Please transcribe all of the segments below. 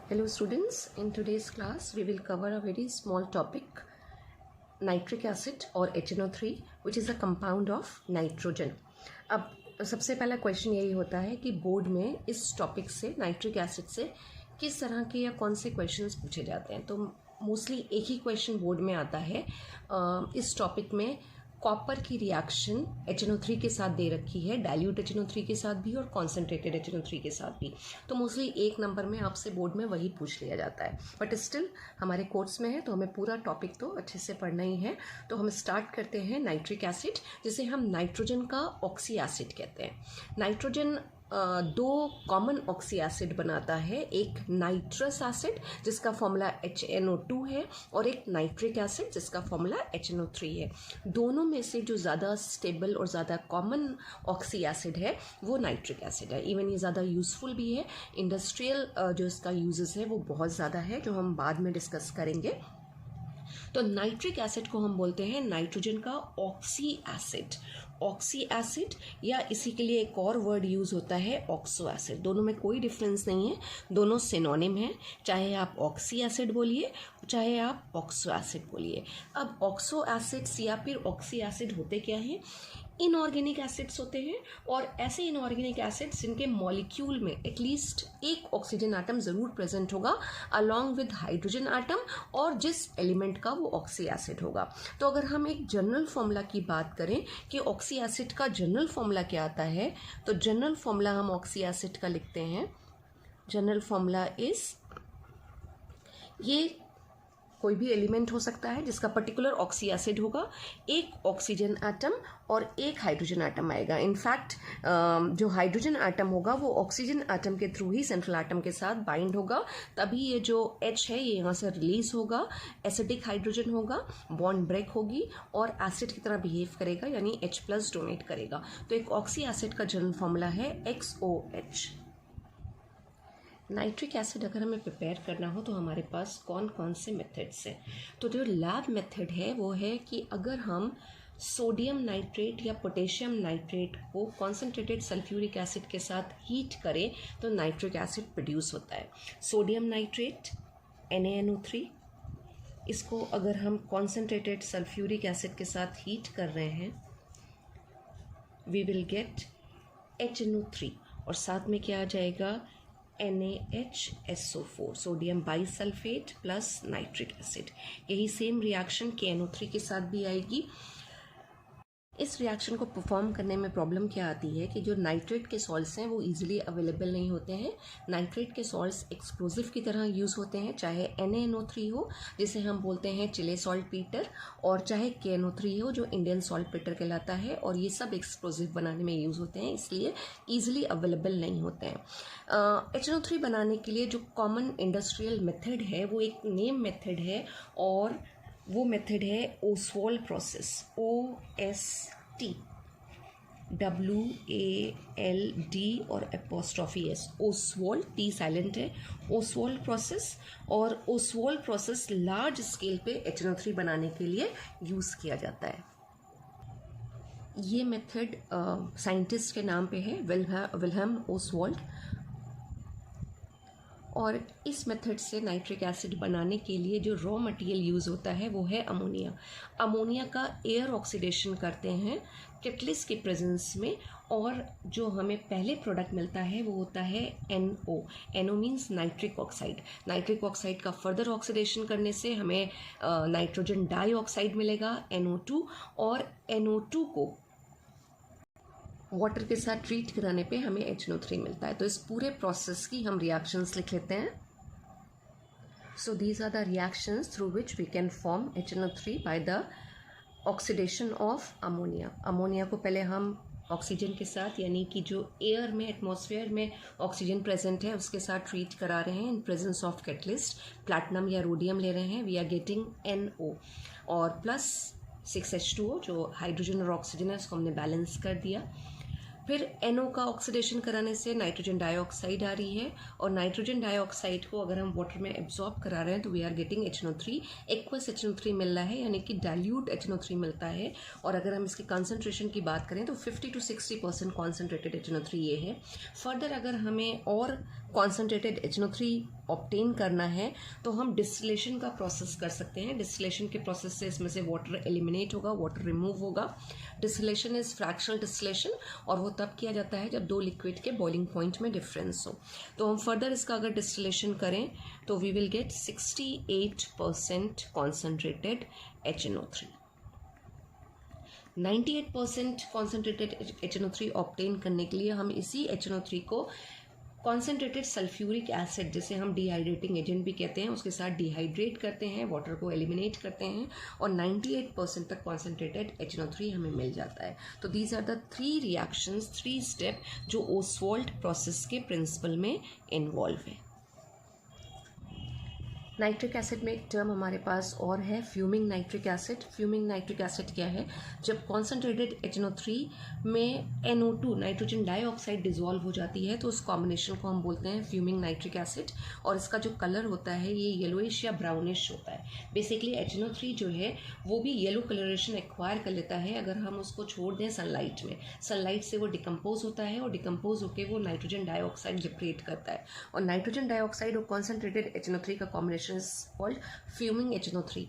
Hello students, in today's class we will cover a very small topic, nitric acid or HNO3 which is a compound of nitrogen. अब सबसे पहला question यही होता है कि board में इस टॉपिक से नाइट्रिक एसिड से किस तरह के या कौन से क्वेश्चंस पूछे जाते हैं। तो मोस्टली एक ही क्वेश्चन बोर्ड में आता है इस टॉपिक में। कॉपर की रिएक्शन HNO3 के साथ दे रखी है, डाइल्यूट HNO3 के साथ भी और कॉन्सेंट्रेटेड HNO3 के साथ भी। तो मोस्टली एक नंबर में आपसे बोर्ड में वही पूछ लिया जाता है, बट स्टिल हमारे कोर्स में है तो हमें पूरा टॉपिक तो अच्छे से पढ़ना ही है। तो हम स्टार्ट करते हैं नाइट्रिक एसिड, जिसे हम नाइट्रोजन का ऑक्सी एसिड कहते हैं। नाइट्रोजन दो कॉमन ऑक्सी एसिड बनाता है, एक नाइट्रस एसिड जिसका फॉर्मूला HNO2 है और एक नाइट्रिक एसिड जिसका फॉर्मूला HNO3 है। दोनों में से जो ज़्यादा स्टेबल और ज़्यादा कॉमन ऑक्सी एसिड है वो नाइट्रिक एसिड है। इवन ये ज़्यादा यूज़फुल भी है, इंडस्ट्रियल जो इसका यूजेस है वो बहुत ज़्यादा है, जो हम बाद में डिस्कस करेंगे। तो नाइट्रिक एसिड को हम बोलते हैं नाइट्रोजन का ऑक्सी एसिड। ऑक्सी एसिड या इसी के लिए एक और वर्ड यूज़ होता है ऑक्सो एसिड। दोनों में कोई डिफरेंस नहीं है, दोनों सिनोनिम हैं। चाहे आप ऑक्सी एसिड बोलिए चाहे आप ऑक्सो एसिड बोलिए। अब ऑक्सो एसिड्स या फिर ऑक्सी एसिड होते क्या हैं? इनऑर्गेनिक एसिड्स होते हैं, और ऐसे इनऑर्गेनिक एसिड्स जिनके मॉलिक्यूल में एटलीस्ट एक ऑक्सीजन एटम ज़रूर प्रेजेंट होगा अलॉन्ग विद हाइड्रोजन एटम, और जिस एलिमेंट का वो ऑक्सी एसिड होगा। तो अगर हम एक जनरल फॉर्मूला की बात करें कि ऑक्सी एसिड का जनरल फॉर्मूला क्या आता है, तो जनरल फॉर्मूला हम ऑक्सी एसिड का लिखते हैं। जनरल फॉर्मूला इज, ये कोई भी एलिमेंट हो सकता है जिसका पर्टिकुलर ऑक्सी एसिड होगा, एक ऑक्सीजन एटम और एक हाइड्रोजन एटम आएगा। इनफैक्ट जो हाइड्रोजन एटम होगा वो ऑक्सीजन एटम के थ्रू ही सेंट्रल एटम के साथ बाइंड होगा, तभी ये जो H है ये यहाँ से रिलीज होगा, एसिडिक हाइड्रोजन होगा, बॉन्ड ब्रेक होगी और एसिड की तरह बिहेव करेगा, यानी H+ डोनेट करेगा। तो एक ऑक्सी एसिड का जनरल फॉर्मूला है XOH। नाइट्रिक एसिड अगर हमें प्रिपेयर करना हो तो हमारे पास कौन कौन से मेथड्स हैं? तो जो लैब मेथड है वो है कि अगर हम सोडियम नाइट्रेट या पोटेशियम नाइट्रेट को कॉन्सेंट्रेटेड सल्फ्यूरिक एसिड के साथ हीट करें तो नाइट्रिक एसिड प्रोड्यूस होता है। सोडियम नाइट्रेट NaNO3, इसको अगर हम कॉन्सेंट्रेटेड सल्फ्यूरिक एसिड के साथ हीट कर रहे हैं वी विल गेट HNO3, और साथ में क्या आ जाएगा? NaHSO4, sodium bisulphate plus nitric acid. यही सेम रिएक्शन KNO3 के साथ भी आएगी। इस रिएक्शन को परफॉर्म करने में प्रॉब्लम क्या आती है कि जो नाइट्रेट के सॉल्ट्स हैं वो इजीली अवेलेबल नहीं होते हैं। नाइट्रेट के सॉल्ट्स एक्सप्लोजिव की तरह यूज़ होते हैं, चाहे NaNO3 हो जिसे हम बोलते हैं चिले सॉल्ट पीटर, और चाहे KNO3 हो जो इंडियन सॉल्ट पीटर कहलाता है, और ये सब एक्सप्लोजिव बनाने में यूज़ होते हैं, इसलिए ईजिली अवेलेबल नहीं होते हैं। HNO3 बनाने के लिए जो कॉमन इंडस्ट्रियल मेथड है वो एक नेम मेथड है, और वो मेथड है ओसवाल्ड प्रोसेस, OST, WALD और apostrophe S, Oswald, T silent है, ओसवाल्ड प्रोसेस। और ओसवाल्ड प्रोसेस लार्ज स्केल पे HNO3 बनाने के लिए यूज़ किया जाता है। ये मेथड साइंटिस्ट के नाम पे है, विल्हेम ओसवाल्ड, और इस मेथड से नाइट्रिक एसिड बनाने के लिए जो रॉ मटेरियल यूज़ होता है वो है अमोनिया। अमोनिया का एयर ऑक्सीडेशन करते हैं कैटलिस्ट के प्रेजेंस में, और जो हमें पहले प्रोडक्ट मिलता है वो होता है NO। NO means nitric oxide. Nitric oxide का फर्दर ऑक्सीडेशन करने से हमें नाइट्रोजन डाइऑक्साइड मिलेगा NO2, और NO2 को वाटर के साथ ट्रीट कराने पे हमें HNO3 मिलता है। तो इस पूरे प्रोसेस की हम रिएक्शंस लिख लेते हैं। So these are the reactions through which we can form HNO3 by the oxidation of ammonia. Ammonia को पहले हम ऑक्सीजन के साथ, यानी कि जो एयर में, एटमॉस्फेयर में ऑक्सीजन प्रेजेंट है उसके साथ ट्रीट करा रहे हैं in presence of catalyst. Platinum या रोडियम ले रहे हैं, वी आर गेटिंग NO, और प्लस 6H2O जो हाइड्रोजन और ऑक्सीजन है उसको हमने बैलेंस कर दिया। फिर NO का ऑक्सीडेशन कराने से नाइट्रोजन डाइऑक्साइड आ रही है, और नाइट्रोजन डाइऑक्साइड को अगर हम वाटर में एब्जॉर्ब करा रहे हैं तो we are getting HNO3, aqueous HNO3 मिल रहा है, यानी कि डाइल्यूट HNO3 मिलता है। और अगर हम इसकी कंसंट्रेशन की बात करें तो 50 to 60% कॉन्सेंट्रेटेड HNO3 ये है। फर्दर अगर हमें और कॉन्सेंट्रेटेड HNO3 ऑब्टेन करना है तो हम डिस्टिलेशन का प्रोसेस कर सकते हैं। डिस्टिलेशन के प्रोसेस से इसमें से वाटर एलिमिनेट होगा, वाटर रिमूव होगा। डिस्टिलेशन इज फ्रैक्शनल डिस्टिलेशन, और वो तब किया जाता है जब दो लिक्विड के बॉइलिंग पॉइंट में डिफरेंस हो। तो हम फर्दर इसका अगर डिस्टिलेशन करें तो we will get 68% concentrated HNO3। 98% concentrated HNO3 obtain करने के लिए हम इसी HNO3 को कॉन्सेंट्रेटेड सल्फ्यूरिक एसिड, जिसे हम डिहाइड्रेटिंग एजेंट भी कहते हैं, उसके साथ डिहाइड्रेट करते हैं, वाटर को एलिमिनेट करते हैं, और 98% तक कॉन्सेंट्रेटेड HNO3 हमें मिल जाता है। तो these are the 3 reactions, 3 step जो ओसवाल्ड प्रोसेस के प्रिंसिपल में इन्वॉल्व है। नाइट्रिक एसिड में एक टर्म हमारे पास और है, fuming nitric acid. Fuming nitric acid क्या है? जब कॉन्सेंट्रेटेड HNO3 में NO2 नाइट्रोजन डाइऑक्साइड डिजोल्व हो जाती है तो उस कॉम्बिनेशन को हम बोलते हैं फ्यूमिंग नाइट्रिक एसिड, और इसका जो कलर होता है ये येलोइश या ब्राउनिश होता है। बेसिकली HNO3 जो है वो भी येलो कलरेशन एक्वायर कर लेता है अगर हम उसको छोड़ दें सनलाइट में। सनलाइट से वो डिकम्पोज होता है, और डिकम्पोज होकर वो नाइट्रोजन डाइऑक्साइड लिबरेट करता है, और नाइट्रोजन डाइऑक्साइड और कॉन्सेंट्रेटेड HNO3 का combination is called fuming HNO3।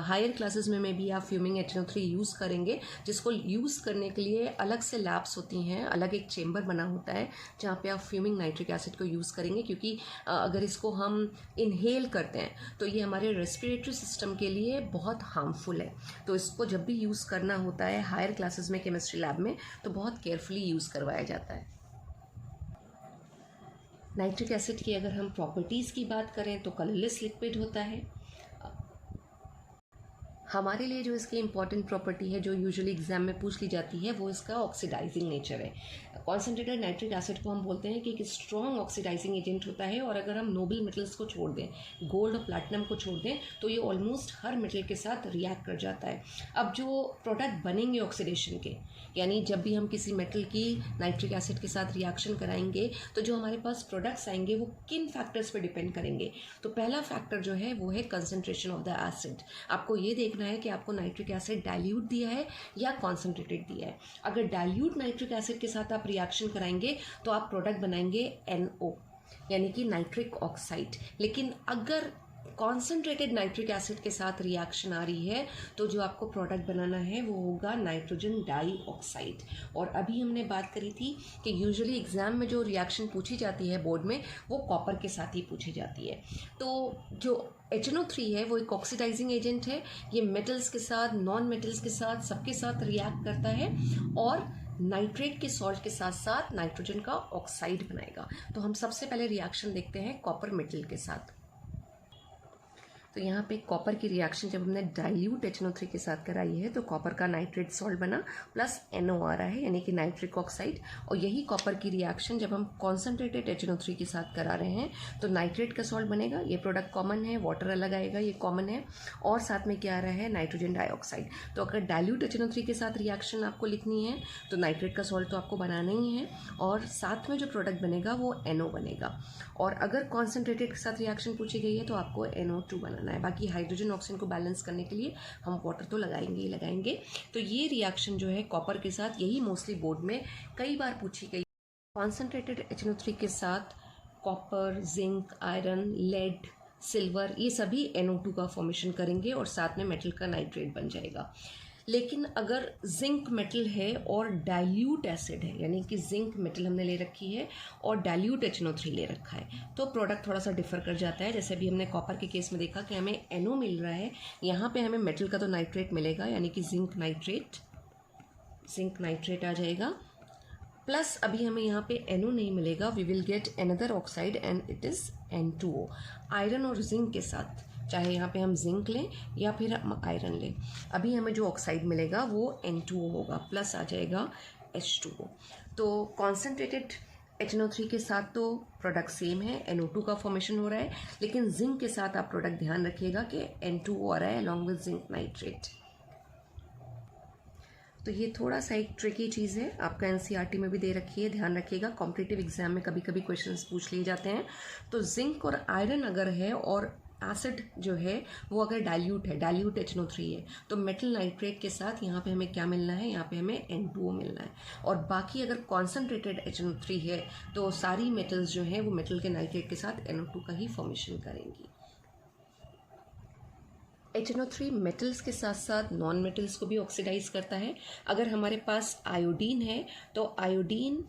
Higher classes में भी आप फ्यूमिंग HNO3 यूज़ करेंगे, जिसको यूज़ करने के लिए अलग से लैब्स होती हैं, अलग एक चेम्बर बना होता है जहाँ पे आप फ्यूमिंग नाइट्रिक एसिड को यूज़ करेंगे, क्योंकि अगर इसको हम इनहेल करते हैं तो ये हमारे रेस्पिरेटरी सिस्टम के लिए बहुत हार्मफुल है। तो इसको जब भी यूज़ करना होता है हायर क्लासेस में केमिस्ट्री लैब में तो बहुत केयरफुली यूज़ करवाया जाता है। नाइट्रिक एसिड की अगर हम प्रॉपर्टीज़ की बात करें तो कलरलेस लिक्विड होता है। हमारे लिए जो इसकी इंपॉर्टेंट प्रॉपर्टी है जो यूजुअली एग्जाम में पूछ ली जाती है वो इसका ऑक्सीडाइजिंग नेचर है। कॉन्सेंट्रेटेड नाइट्रिक एसिड को हम बोलते हैं कि एक स्ट्रॉन्ग ऑक्सीडाइजिंग एजेंट होता है, और अगर हम नोबल मेटल्स को छोड़ दें, गोल्ड और प्लैटिनम को छोड़ दें, तो ये ऑलमोस्ट हर मेटल के साथ रिएक्ट कर जाता है। अब जो प्रोडक्ट बनेंगे ऑक्सीडेशन के, यानी जब भी हम किसी मेटल की नाइट्रिक एसिड के साथ रिएक्शन कराएंगे तो जो हमारे पास प्रोडक्ट्स आएंगे वो किन फैक्टर्स पर डिपेंड करेंगे। तो पहला फैक्टर जो है वो है कंसंट्रेशन ऑफ द एसिड। आपको ये देखना है कि आपको नाइट्रिक एसिड डाइल्यूट दिया है या कॉन्सेंट्रेटेड दिया है। अगर डाइल्यूट नाइट्रिक एसिड के साथ आप रिएक्शन कराएंगे तो आप प्रोडक्ट बनाएंगे NO, यानी कि नाइट्रिक ऑक्साइड। लेकिन अगर कॉन्सेंट्रेटेड नाइट्रिक एसिड के साथ रिएक्शन आ रही है तो जो आपको प्रोडक्ट बनाना है वो होगा नाइट्रोजन डाइऑक्साइड। और अभी हमने बात करी थी कि यूजुअली एग्जाम में जो रिएक्शन पूछी जाती है बोर्ड में वो कॉपर के साथ ही पूछी जाती है। तो जो HNO3 है वो एक ऑक्सीडाइजिंग एजेंट है, ये मेटल्स के साथ, नॉन मेटल्स के साथ, सबके साथ रिएक्ट करता है और नाइट्रेट के सॉल्ट के साथ साथ नाइट्रोजन का ऑक्साइड बनाएगा। तो हम सबसे पहले रिएक्शन देखते हैं कॉपर मेटल के साथ। तो यहाँ पे कॉपर की रिएक्शन जब हमने डाइल्यूट HNO3 के साथ कराई है तो कॉपर का नाइट्रेट सॉल्ट बना प्लस NO आ रहा है, यानी कि नाइट्रिक ऑक्साइड। और यही कॉपर की रिएक्शन जब हम कॉन्सेंट्रेटेड HNO3 के साथ करा रहे हैं तो नाइट्रेट का सॉल्ट बनेगा, ये प्रोडक्ट कॉमन है, वाटर अलग आएगा, ये कॉमन है, और साथ में क्या आ रहा है, नाइट्रोजन डाइऑक्साइड। तो अगर डाइल्यूट HNO3 के साथ रिएक्शन आपको लिखनी है तो नाइट्रेट का सॉल्ट तो आपको बनाना ही है, और साथ में जो प्रोडक्ट बनेगा वो NO बनेगा। और अगर कॉन्सेंट्रेटेड के साथ रिएक्शन पूछी गई है तो आपको NO2 बनाना है। बाकी हाइड्रोजन ऑक्सीजन को बैलेंस करने के लिए हम वाटर तो लगाएंगे ही लगाएंगे। तो ये रिएक्शन जो है कॉपर के साथ, यही मोस्टली बोर्ड में कई बार पूछी गई। कॉन्सेंट्रेटेड HNO3 के साथ copper, zinc, iron, lead, silver, ये सभी NO2 का फॉर्मेशन करेंगे और साथ में मेटल का नाइट्रेट बन जाएगा। लेकिन अगर जिंक मेटल है और डाइल्यूट एसिड है, यानी कि जिंक मेटल हमने ले रखी है और डाइल्यूट HNO3 ले रखा है, तो प्रोडक्ट थोड़ा सा डिफर कर जाता है। जैसे अभी हमने कॉपर के केस में देखा कि हमें NO मिल रहा है, यहाँ पे हमें मेटल का तो नाइट्रेट मिलेगा, यानी कि जिंक नाइट्रेट आ जाएगा, प्लस अभी हमें यहाँ पे NO नहीं मिलेगा, we will get another oxide and it is N2O। Iron और जिंक के साथ, चाहे यहाँ पे हम जिंक लें या फिर हम आयरन लें, अभी हमें जो ऑक्साइड मिलेगा वो N2O होगा, प्लस आ जाएगा H2O। तो कॉन्सेंट्रेटेड HNO3 के साथ तो प्रोडक्ट सेम है, NO2 का फॉर्मेशन हो रहा है, लेकिन जिंक के साथ आप प्रोडक्ट ध्यान रखिएगा कि N2O आ रहा है अलॉन्ग विद जिंक नाइट्रेट। तो ये थोड़ा सा एक ट्रिकी चीज़ है, आपका एनसीईआरटी में भी दे रखी है, ध्यान रखिएगा। कॉम्पिटिटिव एग्जाम में कभी कभी क्वेश्चंस पूछ लिए जाते हैं। तो जिंक और आयरन अगर है और एसिड जो है वो अगर डाइल्यूट है, डाइल्यूट HNO3 है, तो मेटल नाइट्रेट के साथ यहाँ पे हमें क्या मिलना है, यहाँ पे हमें N2O मिलना है। और बाकी अगर कॉन्सेंट्रेटेड HNO3 है तो सारी मेटल्स जो हैं वो मेटल के नाइट्रेट के साथ NO2 का ही फॉर्मेशन करेंगी। HNO3 मेटल्स के साथ साथ नॉन मेटल्स को भी ऑक्सीडाइज करता है। अगर हमारे पास आयोडीन है तो आयोडीन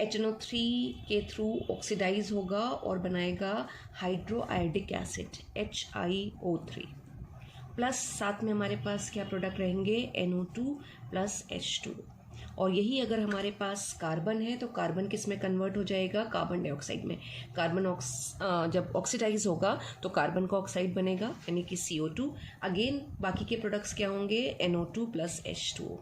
HNO3 के थ्रू ऑक्सीडाइज होगा और बनाएगा hydro iodic acid HiO3 plus साथ में हमारे पास क्या प्रोडक्ट रहेंगे, NO2 प्लस H2। और यही अगर हमारे पास कार्बन है तो कार्बन किस में कन्वर्ट हो जाएगा, कार्बन डाइऑक्साइड में। जब ऑक्सीडाइज होगा तो कार्बन का ऑक्साइड बनेगा यानी कि CO2। अगेन बाकी के प्रोडक्ट्स क्या होंगे, NO2 प्लस H2O।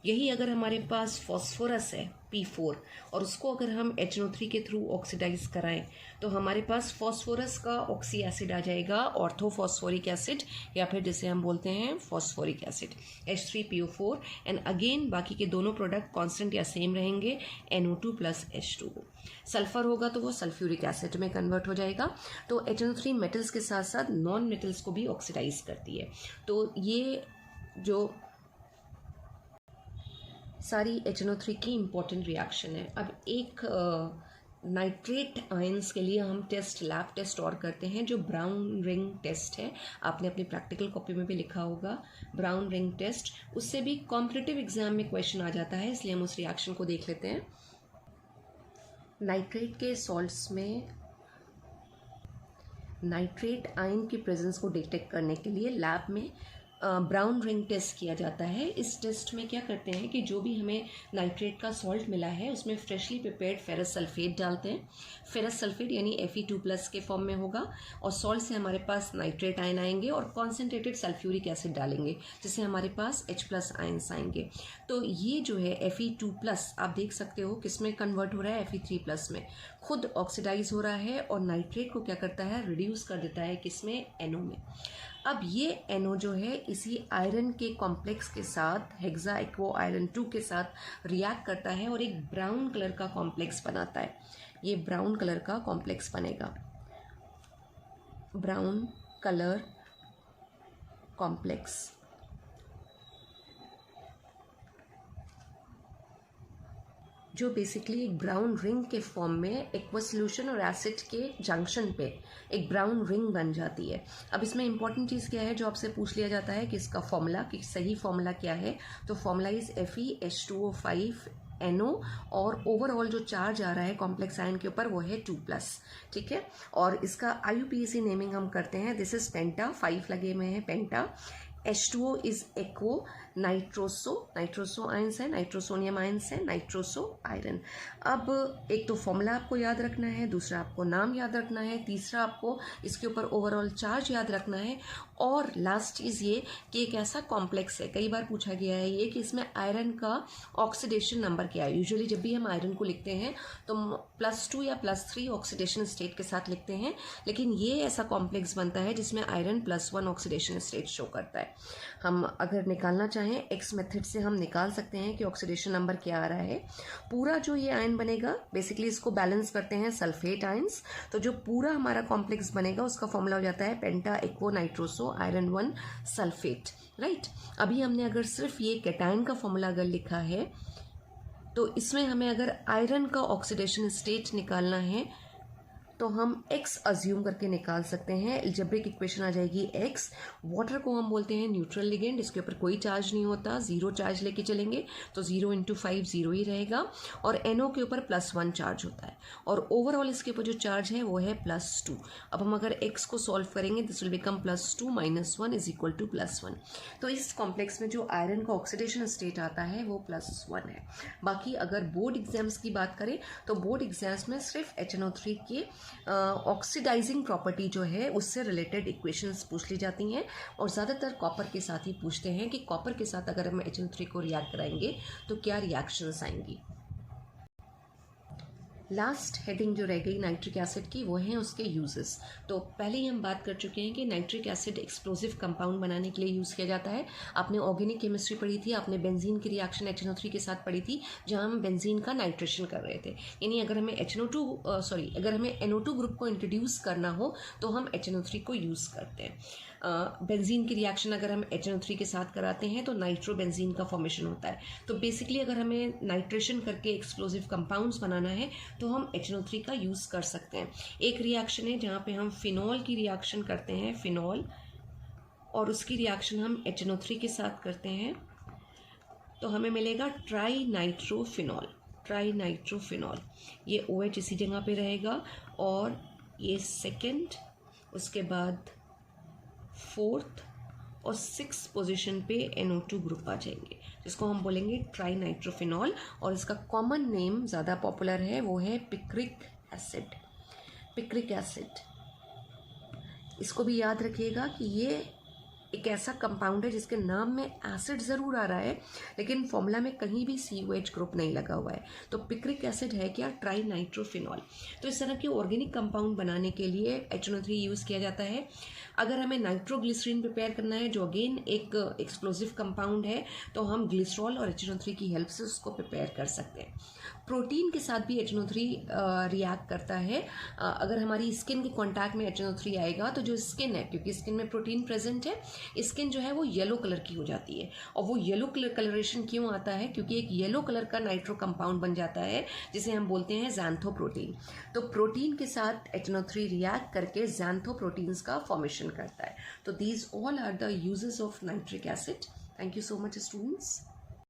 यही अगर हमारे पास फॉस्फोरस है P4 और उसको अगर हम HNO3 के थ्रू ऑक्सीडाइज कराएं तो हमारे पास फॉस्फोरस का ऑक्सी एसिड आ जाएगा, ऑर्थोफॉस्फोरिक एसिड, या फिर जिसे हम बोलते हैं phosphoric acid H3PO4। And again बाकी के दोनों प्रोडक्ट कांस्टेंट या सेम रहेंगे, NO2 प्लस H2O। सल्फर होगा तो वो सल्फ्यूरिक एसिड में कन्वर्ट हो जाएगा। तो HNO3 मेटल्स के साथ साथ नॉन मेटल्स को भी ऑक्सीडाइज करती है। तो ये जो सारी HNO3 की इम्पॉर्टेंट रिएक्शन है। अब एक नाइट्रेट आयंस के लिए हम लैब टेस्ट और करते हैं, जो ब्राउन रिंग टेस्ट है। आपने अपनी प्रैक्टिकल कॉपी में भी लिखा होगा ब्राउन रिंग टेस्ट। उससे भी कॉम्पिटिटिव एग्जाम में क्वेश्चन आ जाता है, इसलिए हम उस रिएक्शन को देख लेते हैं। नाइट्रेट के सॉल्ट्स में नाइट्रेट आयन की प्रेजेंस को डिटेक्ट करने के लिए लैब में ब्राउन रिंग टेस्ट किया जाता है। इस टेस्ट में क्या करते हैं कि जो भी हमें नाइट्रेट का सॉल्ट मिला है उसमें फ्रेशली प्रिपेयर्ड फेरस सल्फेट डालते हैं। फेरस सल्फेट यानी Fe2+ के फॉर्म में होगा और सॉल्ट से हमारे पास नाइट्रेट आयन आएंगे और कॉन्सेंट्रेटेड सल्फ्यूरिक एसिड डालेंगे जिससे हमारे पास H+ आयन्स आएंगे। तो ये जो है Fe2+ आप देख सकते हो किस में कन्वर्ट हो रहा है, Fe3+ में खुद ऑक्सीडाइज हो रहा है और नाइट्रेट को क्या करता है, रिड्यूस कर देता है किसमें, NO में। अब ये NO जो है इसी आयरन के कॉम्प्लेक्स के साथ हेक्सा एक्वो आयरन 2 के साथ रिएक्ट करता है और एक ब्राउन कलर का कॉम्प्लेक्स बनाता है। ये ब्राउन कलर का कॉम्प्लेक्स बनेगा, ब्राउन कलर कॉम्प्लेक्स। जो बेसिकली एक ब्राउन रिंग के फॉर्म में एक्वस सॉल्यूशन और एसिड के जंक्शन पे एक ब्राउन रिंग बन जाती है। अब इसमें इंपॉर्टेंट चीज़ क्या है जो आपसे पूछ लिया जाता है कि इसका फॉर्मूला, कि सही फॉर्मूला क्या है, तो फॉर्मूला इज FeH2O5 NO और ओवरऑल जो चार्ज आ रहा है कॉम्प्लेक्स आयन के ऊपर वो है 2+, ठीक है। और इसका IUPAC नेमिंग हम करते हैं, दिस इज पेंटा, 5 लगे हुए हैं पेंटा। H2O इज एक्वो, नाइट्रोसो आयंस है, नाइट्रोसोनियम आयंस है, नाइट्रोसो आयरन। अब एक तो फॉर्मूला आपको याद रखना है, दूसरा आपको नाम याद रखना है, तीसरा आपको इसके ऊपर ओवरऑल चार्ज याद रखना है, और लास्ट चीज़ ये कि एक ऐसा कॉम्प्लेक्स है, कई बार पूछा गया है ये, कि इसमें आयरन का ऑक्सीडेशन नंबर क्या है। यूजुअली जब भी हम आयरन को लिखते हैं तो +2 या +3 ऑक्सीडेशन स्टेट के साथ लिखते हैं, लेकिन ये ऐसा कॉम्प्लेक्स बनता है जिसमें आयरन +1 ऑक्सीडेशन स्टेट शो करता है। हम अगर निकालना चाहें एक्स मेथड से हम निकाल सकते हैं कि ऑक्सीडेशन नंबर क्या आ रहा है। पूरा जो ये आयन बनेगा बेसिकली इसको बैलेंस करते हैं सल्फेट आयंस, तो जो पूरा हमारा कॉम्प्लेक्स बनेगा उसका फॉर्मूला हो जाता है पेंटा एक्वो नाइट्रोसो आयरन 1 सल्फेट, राइट। अभी हमने अगर सिर्फ ये कैटायन का फॉर्मूला अगर लिखा है तो इसमें हमें अगर आयरन का ऑक्सीडेशन स्टेट निकालना है तो हम x अज्यूम करके निकाल सकते हैं। एल्जेब्रिक इक्वेशन आ जाएगी x। वाटर को हम बोलते हैं न्यूट्रल लिगेंड, इसके ऊपर कोई चार्ज नहीं होता, 0 चार्ज लेके चलेंगे तो 0 × 5 0 ही रहेगा, और NO के ऊपर +1 चार्ज होता है, और ओवरऑल इसके ऊपर जो चार्ज है वो है +2। अब हम अगर x को सॉल्व करेंगे दिस विल बिकम +2 - 1 = +1। तो इस कॉम्प्लेक्स में जो आयरन का ऑक्सीडेशन स्टेट आता है वो +1 है। बाकी अगर बोर्ड एग्जाम्स की बात करें तो बोर्ड एग्जाम्स में सिर्फ HNO3 के ऑक्सीडाइजिंग प्रॉपर्टी जो है उससे रिलेटेड इक्वेशंस पूछ ली जाती हैं, और ज़्यादातर कॉपर के साथ ही पूछते हैं कि कॉपर के साथ अगर हम HNO3 को रिएक्ट कराएंगे तो क्या रिएक्शंस आएंगी। लास्ट हेडिंग जो रह गई नाइट्रिक एसिड की वो है उसके यूजेस। तो पहले ही हम बात कर चुके हैं कि नाइट्रिक एसिड एक्सप्लोसिव कंपाउंड बनाने के लिए यूज़ किया जाता है। आपने ऑर्गेनिक केमिस्ट्री पढ़ी थी, आपने बेंजीन की रिएक्शन HNO3 के साथ पढ़ी थी, जहाँ हम बेंजीन का नाइट्रेशन कर रहे थे। यानी अगर हमें अगर हमें NO2 ग्रुप को इंट्रोड्यूस करना हो तो हम HNO3 को यूज़ करते हैं। बेंजीन की रिएक्शन अगर हम HNO3 के साथ कराते हैं तो नाइट्रोबेंजीन का फॉर्मेशन होता है। तो बेसिकली अगर हमें नाइट्रेशन करके एक्सप्लोसिव कंपाउंड्स बनाना है तो हम HNO3 का यूज़ कर सकते हैं। एक रिएक्शन है जहाँ पे हम फिनॉल की रिएक्शन करते हैं, फिनॉल, और उसकी रिएक्शन हम HNO3 के साथ करते हैं तो हमें मिलेगा ट्राई नाइट्रोफिनॉल। ट्राई नाइट्रोफिनॉल, ये OH इसी जगह पे रहेगा और ये सेकेंड, उसके बाद फोर्थ और 6th पोजीशन पे NO2 ग्रुप आ जाएंगे, जिसको हम बोलेंगे ट्राई नाइट्रोफिनॉल। और इसका कॉमन नेम ज़्यादा पॉपुलर है, वो है पिक्रिक एसिड। पिक्रिक एसिड, इसको भी याद रखिएगा कि ये एक ऐसा कंपाउंड है जिसके नाम में एसिड ज़रूर आ रहा है लेकिन फॉर्मूला में कहीं भी COH ग्रुप नहीं लगा हुआ है। तो पिक्रिक एसिड है क्या? Try nitrophenol. तो इस तरह के ऑर्गेनिक कंपाउंड बनाने के लिए HNO3 यूज़ किया जाता है। अगर हमें नाइट्रोग्लिसरीन प्रिपेयर करना है जो अगेन एक एक्सप्लोसिव कंपाउंड है, तो हम ग्लिसरॉल और HNO3 की हेल्प से उसको प्रिपेयर कर सकते हैं। प्रोटीन के साथ भी HNO3 रिएक्ट करता है। अगर हमारी स्किन के कांटेक्ट में HNO3 आएगा तो जो स्किन है, क्योंकि स्किन में प्रोटीन प्रेजेंट है, स्किन जो है वो येलो कलर की हो जाती है। और वो येलो कलरेशन क्यों आता है? क्योंकि एक येलो कलर का नाइट्रो कंपाउंड बन जाता है जिसे हम बोलते हैं ज़ैंथोप्रोटीन। तो प्रोटीन के साथ HNO3 रिएक्ट करके ज़ैंथोप्रोटीन्स का फॉर्मेशन करता है। तो these all are the uses of nitric acid. Thank you so much students.